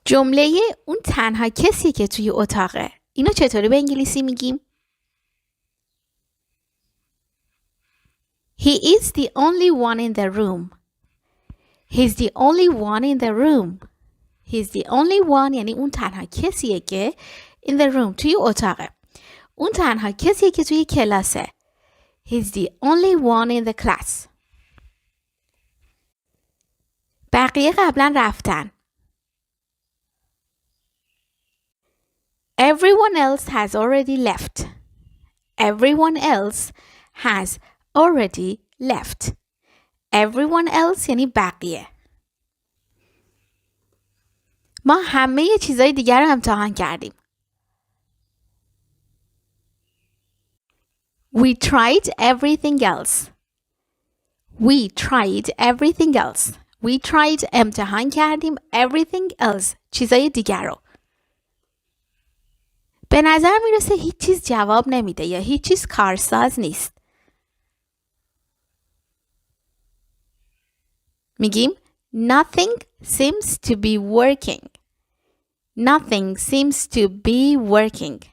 جمله اون تنها کسیه که توی اتاقه. اینو چطوری به انگلیسی میگیم؟ He is the only one in the room. He's the only one in the room. He's the only one یعنی اون تنها کسیه که in the room توی اتاقه. اون تنها کسیه که توی کلاسه. He's the only one in the class. بقیه قبلا رفتن. Everyone else has already left. Everyone else has already left. Everyone else یعنی بقیه. ما همه چیزای دیگر رو امتحان کردیم. We tried everything else. We tried everything else. We tried امتحان کردیم everything else چیزای دیگر رو. به نظر میرسه هیچ چیز جواب نمیده یا هیچ چیز کارساز نیست. میگیم nothing seems to be working. Nothing seems to be working.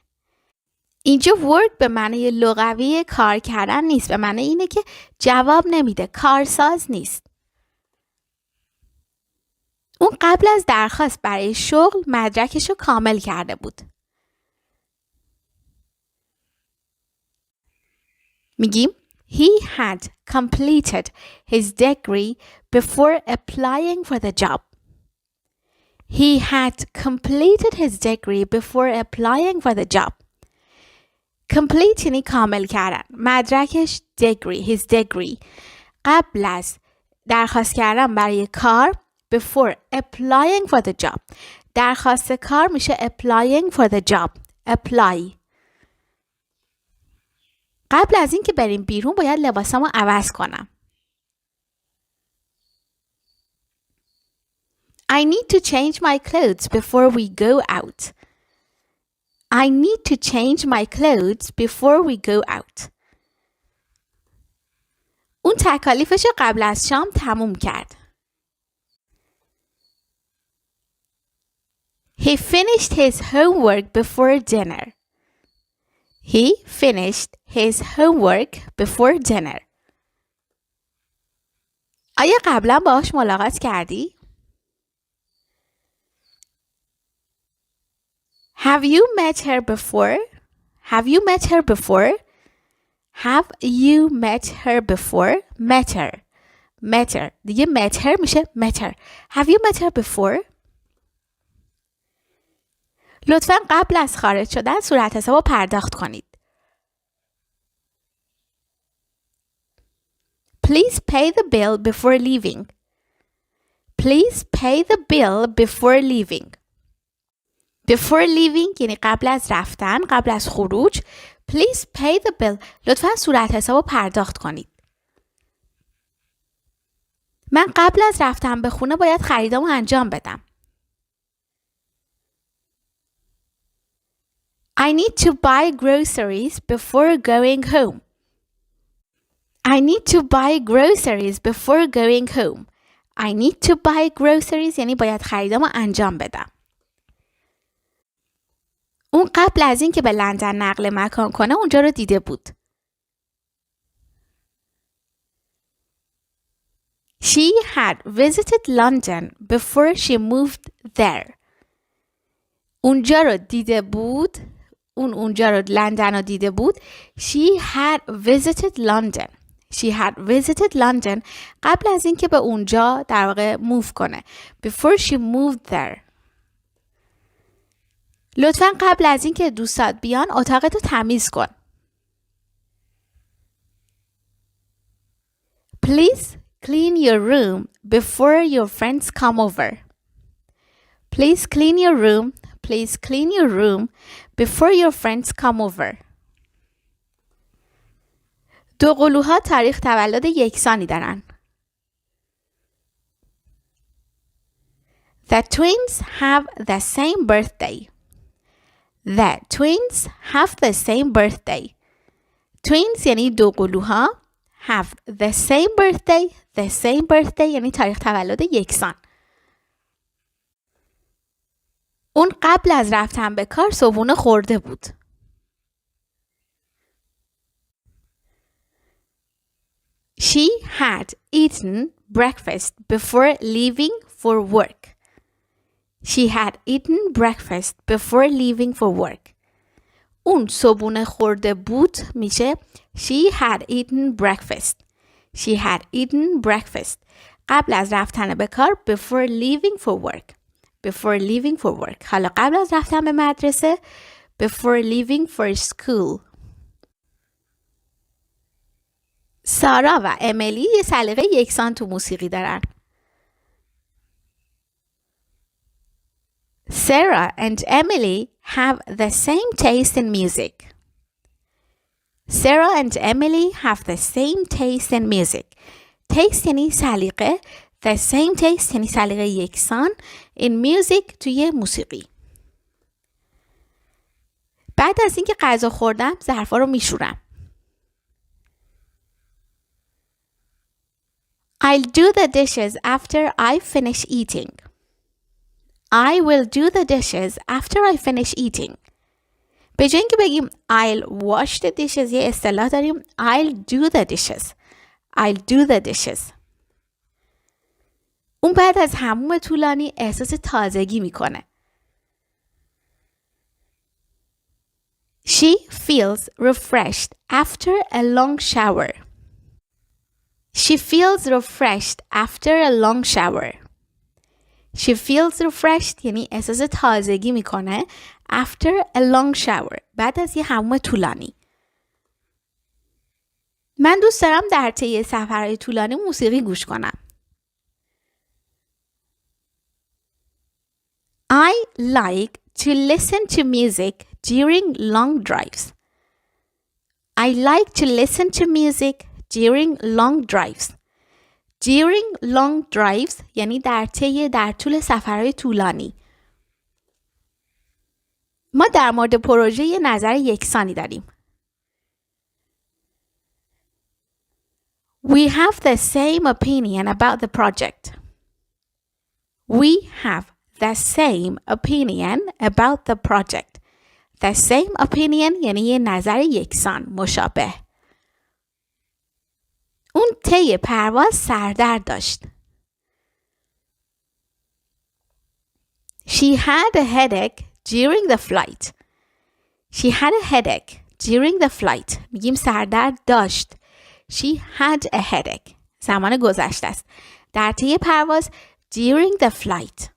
اینجا work به معنی لغوی کار کردن نیست. به معنی اینه که جواب نمیده. کارساز نیست. اون قبل از درخواست برای شغل مدرکش رو کامل کرده بود. میگیم He had completed his degree before applying for the job. He had completed his degree before applying for the job. Complete یعنی کامل کردن. مدرکش degree, his degree. قبل از درخواست کردن برای کار before applying for the job. درخواست کار میشه applying for the job. Apply. قبل از این که بریم بیرون باید لباسامو عوض کنم. I need to change my clothes before we go out. I need to change my clothes before we go out. اون تکالیفش قبل از شام تموم کرد. He finished his homework before dinner. He finished his homework before dinner. آیا قبلا باهاش ملاقات کردی؟ Have you met her before? Have you met her before? Have you met her before? Met her. Met her. دیگه met her میشه met her. Have you met her before? لطفاً قبل از خارج شدن صورت حسابو پرداخت کنید. Please pay the bill before leaving. Please pay the bill before leaving. Before leaving یعنی قبل از رفتن، قبل از خروج. Please pay the bill. لطفاً صورت حسابو پرداخت کنید. من قبل از رفتن به خونه باید خریدامو انجام بدم. I need to buy groceries before going home. I need to buy groceries before going home. I need to buy groceries یعنی باید خریدامو انجام بدم. اون قبل از این که به لندن نقل مکان کنه اونجا رو دیده بود. She had visited London before she moved there. اونجا رو دیده بود. اونجا رو لندن رو دیده بود. She had visited London. She had visited London قبل از این که به اونجا در واقع move کنه. Before she moved there. لطفاً قبل از این که دوستات بیان اتاقتو تمیز کن. Please clean your room before your friends come over. Please clean your room. Please clean your room before your friends come over. دو قلوها تاریخ تولد یکسانی دارن. The twins have the same birthday. The twins have the same birthday. Twins یعنی دو قلوها. Have the same birthday. The same birthday یعنی تاریخ تولد یکسان. قبل از رفتن به کار صبحونه خورده بود. She had eaten breakfast before leaving for work. She had eaten breakfast before leaving for work. اون صبحونه خورده بود میشه She had eaten breakfast. She had eaten breakfast. قبل از رفتن به کار before leaving for work. Before leaving for work. حالا قبل از رفتن به مدرسه before leaving for school. سارا و امیلی یه سلیقه یکسان تو موسیقی دارن. Sarah and Emily have the same taste in music. Sarah and Emily have the same taste in music. Taste یعنی سلیقه. The same taste یعنی سلیقه یکسان. In music توی موسیقی. بعد از اینکه غذا خوردم ظرفا رو میشورم. I'll do the dishes after I finish eating. I will do the dishes after I finish eating. به جای اینکه بگیم I'll wash the dishes یه اصطلاح داریم I'll do the dishes. I'll do the dishes. اون بعد از حموم طولانی احساس تازگی میکنه. She feels refreshed after a long shower. She feels refreshed after a long shower. She feels refreshed یعنی احساس تازگی میکنه after a long shower. بعد از یه حموم طولانی. من دوست دارم در طی سفرهای طولانی موسیقی گوش کنم. I like to listen to music during long drives. I like to listen to music during long drives. During long drives یعنی در طول سفرهای طولانی. ما در مورد پروژه یه نظر یکسانی داریم. We have the same opinion about the project. We have the same opinion about the project. The same opinion یعنی یه نظر یکسان، مشابه. اون طی پرواز سردرد داشت. She had a headache during the flight. She had a headache during the flight. میگیم سردرد داشت. She had a headache. زمان گذشته است. در طی پرواز during the flight.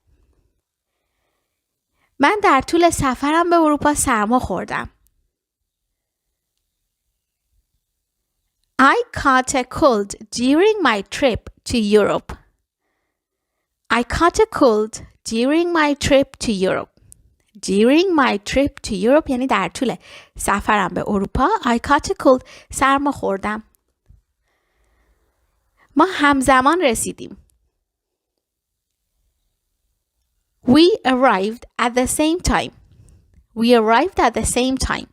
من در طول سفرم به اروپا سرما خوردم. I caught a cold during my trip to Europe. I caught a cold during my trip to Europe. During my trip to Europe یعنی در طول سفرم به اروپا I caught a cold سرما خوردم. ما همزمان رسیدیم. We arrived at the same time. We arrived at the same time.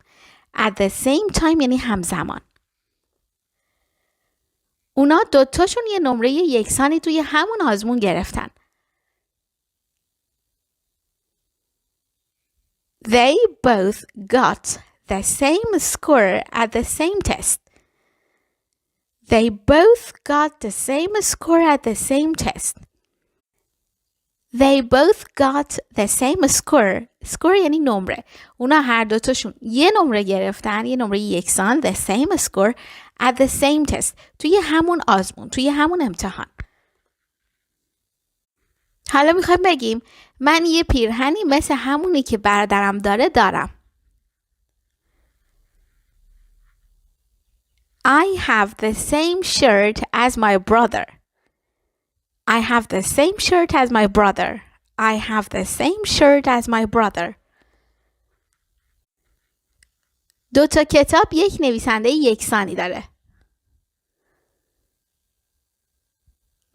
At the same time یعنی همزمان. اونا دوتاشون یه نمره یکسانی توی همون آزمون گرفتن. They both got the same score at the same test. They both got the same score at the same test. They both got the same score. Score یعنی نمره. اونا هر دوتاشون یه نمره گرفتن، یه نمره یکسان. The same score at the same test. توی همون آزمون، توی همون امتحان. حالا میخوایم بگیم من یه پیرهنی مثل همونی که برادرم داره دارم. I have the same shirt as my brother. I have the same shirt as my brother. I have the same shirt as my brother. دو تا کتاب یک نویسنده یکسانی داره.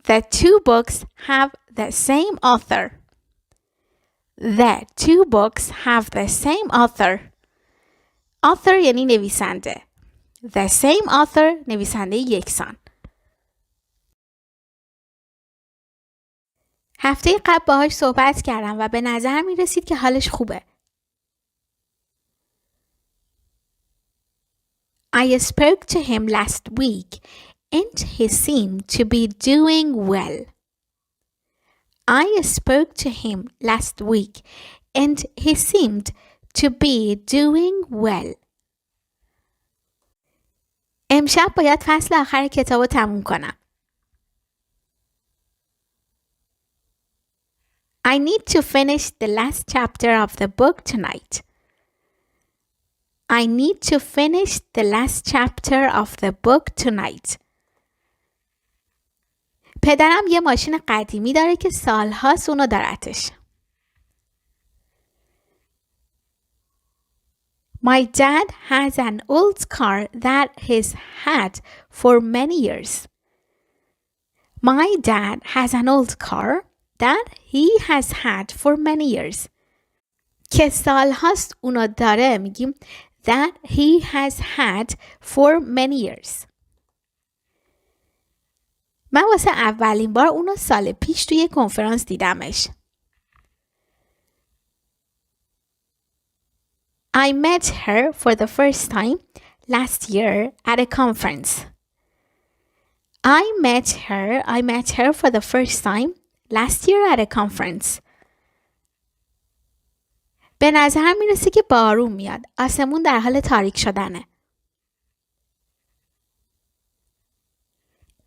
The two books have the same author. The two books have the same author. Author یعنی نویسنده. The same author نویسنده یکسان. هفته قبل باهاش صحبت کردم و به نظر می رسید که حالش خوبه. I spoke to him last week and he seemed to be doing well. I spoke to him last week and he seemed to be doing well. امشب باید فصل آخر کتاب رو تموم کنم. I need to finish the last chapter of the book tonight. I need to finish the last chapter of the book tonight. پدرم یه ماشین قدیمی داره که سالهاست اونو دارتش. My dad has an old car that he's had for many years. My dad has an old car that he has had for many years. که سالهاست اونو داره میگیم that he has had for many years. من واسه اولین بار اونو سال پیش توی کنفرانس دیدمش. I met her for the first time last year at a conference. I met her for the first time last year at a conference. به نظر میرسه که بارون میاد. آسمون در حال تاریک شدنه.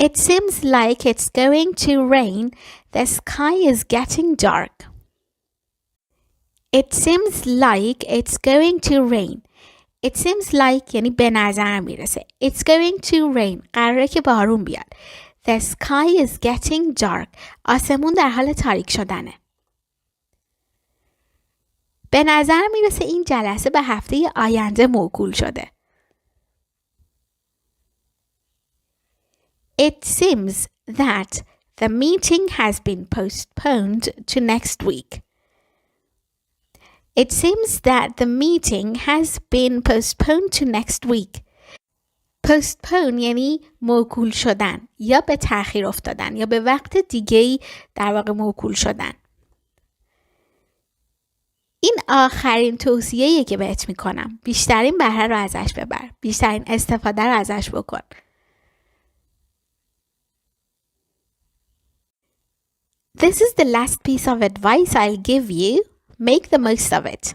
It seems like it's going to rain. The sky is getting dark. It seems like it's going to rain. It seems like یعنی به نظر میرسه. It's going to rain. قراره که بارون بیاد. The sky is getting dark. آسمون در حال تاریک شدنه. به نظر میرسه این جلسه به هفته آینده موکول شده. It seems that the meeting has been postponed to next week. It seems that the meeting has been postponed to next week. Postpone یعنی موکول شدن یا به تأخیر افتادن یا به وقت دیگه‌ای در واقع موکول شدن. این آخرین توصیه‌ایه که بهت میکنم. بیشترین بهره رو ازش ببر. بیشترین استفاده رو ازش بکن. This is the last piece of advice I'll give you. Make the most of it.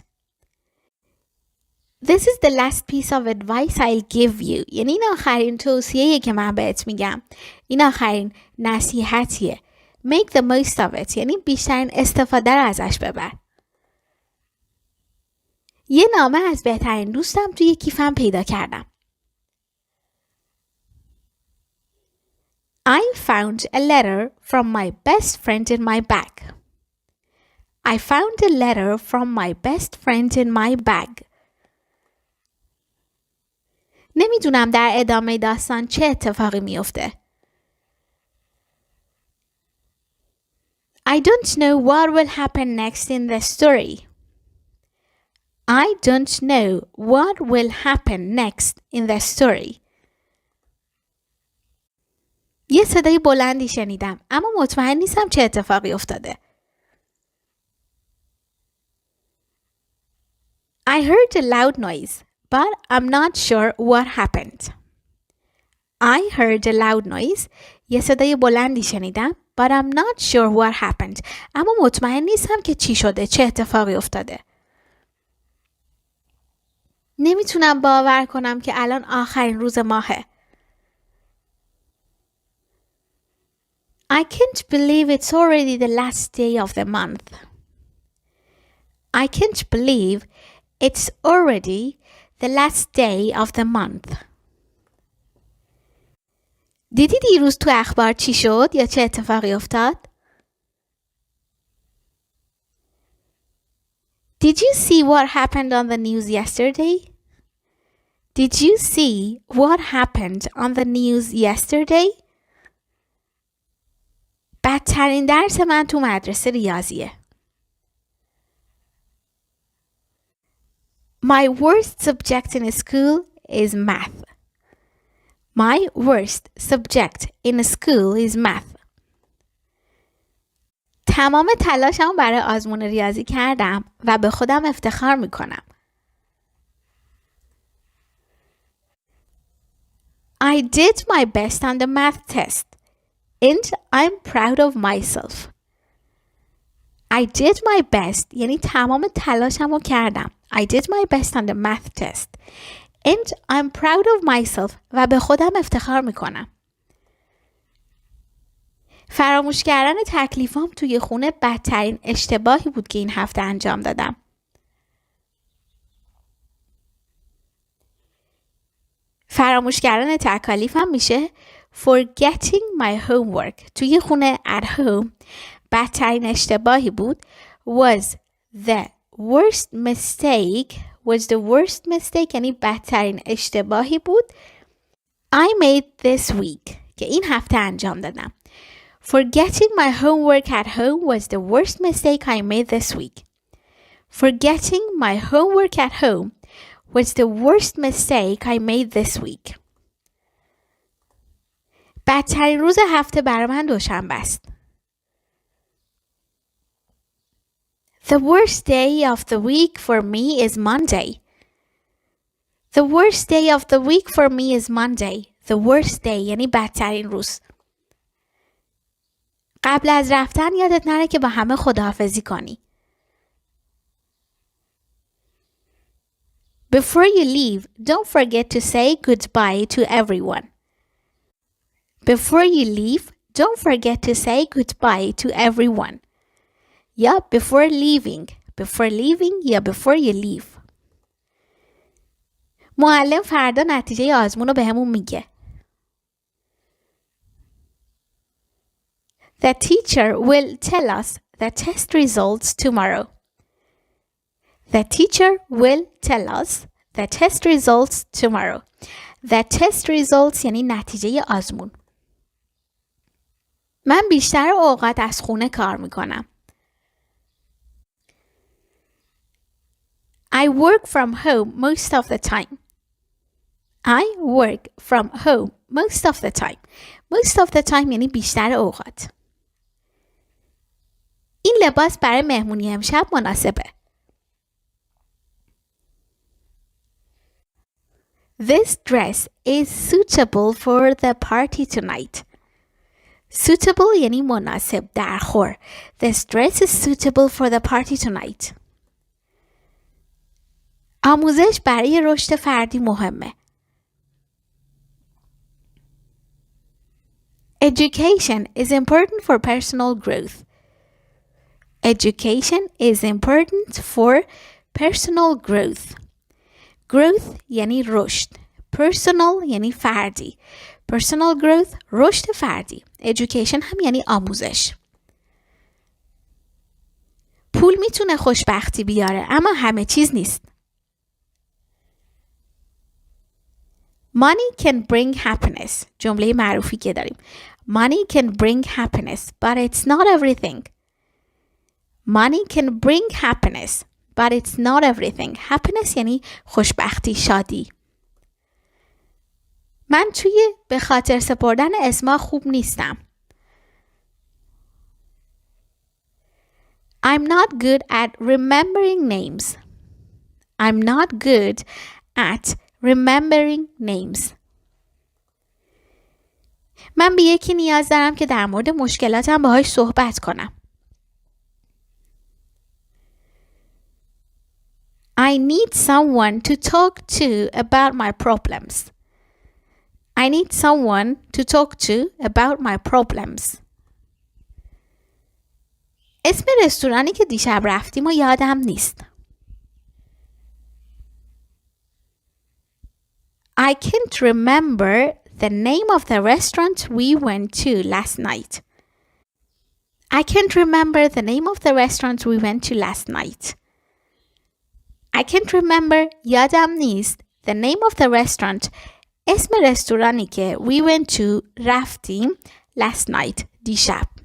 This is the last piece of advice I'll give you. یعنی این آخرین توصیه‌ایه که من بهت میگم. این آخرین نصیحتیه. Make the most of it. یعنی بیشترین استفاده رو ازش ببر. یه نامه از بهترین دوستم توی کیفم پیدا کردم. I found a letter from my best friend in my bag. I found a letter from my best friend in my bag. نمیدونم در ادامه داستان چه اتفاقی میفته. I don't know what will happen next in the story. I don't know what will happen next in the story. یه صدای بلندی شنیدم اما مطمئن نیستم چه اتفاقی افتاده. I heard a loud noise, but I'm not sure what happened. I heard a loud noise. یه صدای بلندی شنیدم but I'm not sure what happened. اما مطمئن نیستم که چی شده، چه اتفاقی افتاده. نمیتونم باور کنم که الان آخرین روز ماهه. I can't believe it's already the last day of the month. I can't believe it's already the last day of the month. دیدی دیروز تو اخبار چی شد یا چه اتفاقی افتاد؟ Did you see what happened on the news yesterday? Did you see what happened on the news yesterday? بدترین درس من تو مدرسه ریاضیه. My worst subject in school is math. My worst subject in school is math. تمام تلاشمو برای آزمون ریاضی کردم و به خودم افتخار میکنم. I did my best on the math test and I'm proud of myself. I did my best یعنی تمام تلاشمو کردم. I did my best on the math test and I'm proud of myself و به خودم افتخار میکنم. فراموش کردن تکلیفام توی خونه بدترین اشتباهی بود که این هفته انجام دادم. فراموش کردن تکالیفم میشه forgetting my homework. توی خونه at home بدترین اشتباهی بود was the worst mistake یعنی بدترین اشتباهی بود I made this week که این هفته انجام دادم. Forgetting my homework at home was the worst mistake I made this week. Forgetting my homework at home was the worst mistake I made this week. بدترین روز هفته برای من دوشنبه است. The worst day of the week for me is Monday. The worst day of the week for me is Monday. The worst day یعنی بدترین روز. قبل از رفتن یادت نره که با همه خداحافظی کنی. Before you leave, don't forget to say goodbye to everyone. Before you leave, don't forget to say goodbye to everyone. یا before leaving یا before you leave. معلم فردا نتیجه آزمون رو بهمون میگه. The teacher will tell us the test results tomorrow. The teacher will tell us the test results tomorrow. The test results یعنی نتیجه آزمون. من بیشتر اوقات از خونه کار میکنم. I work from home most of the time. I work from home most of the time. Most of the time یعنی بیشتر اوقات. این لباس برای مهمونی امشب مناسبه. This dress is suitable for the party tonight. Suitable یعنی مناسب، درخور. This dress is suitable for the party tonight. آموزش برای رشد فردی مهمه. Education is important for personal growth. Education is important for personal growth. Growth یعنی رشد. Personal یعنی فردی. Personal growth رشد فردی. Education هم یعنی آموزش. پول میتونه خوشبختی بیاره اما همه چیز نیست. Money can bring happiness. جمله معروفی که داریم. Money can bring happiness, but it's not everything. Money can bring happiness, but it's not everything. Happiness یعنی خوشبختی، شادی. من توی به خاطر سپردن اسما خوب نیستم. I'm not good at remembering names. I'm not good at remembering names. من به یکی نیاز دارم که در مورد مشکلاتم باهاش صحبت کنم. I need someone to talk to about my problems. I need someone to talk to about my problems. اسم رستورانی که دیشب رفتیم و یادم نیست. I can't remember the name of the restaurant we went to last night. I can't remember the name of the restaurant we went to last night. I can't remember یادم نیست the name of the restaurant اسم رستورانی که we went to رفتیم last night دیشب.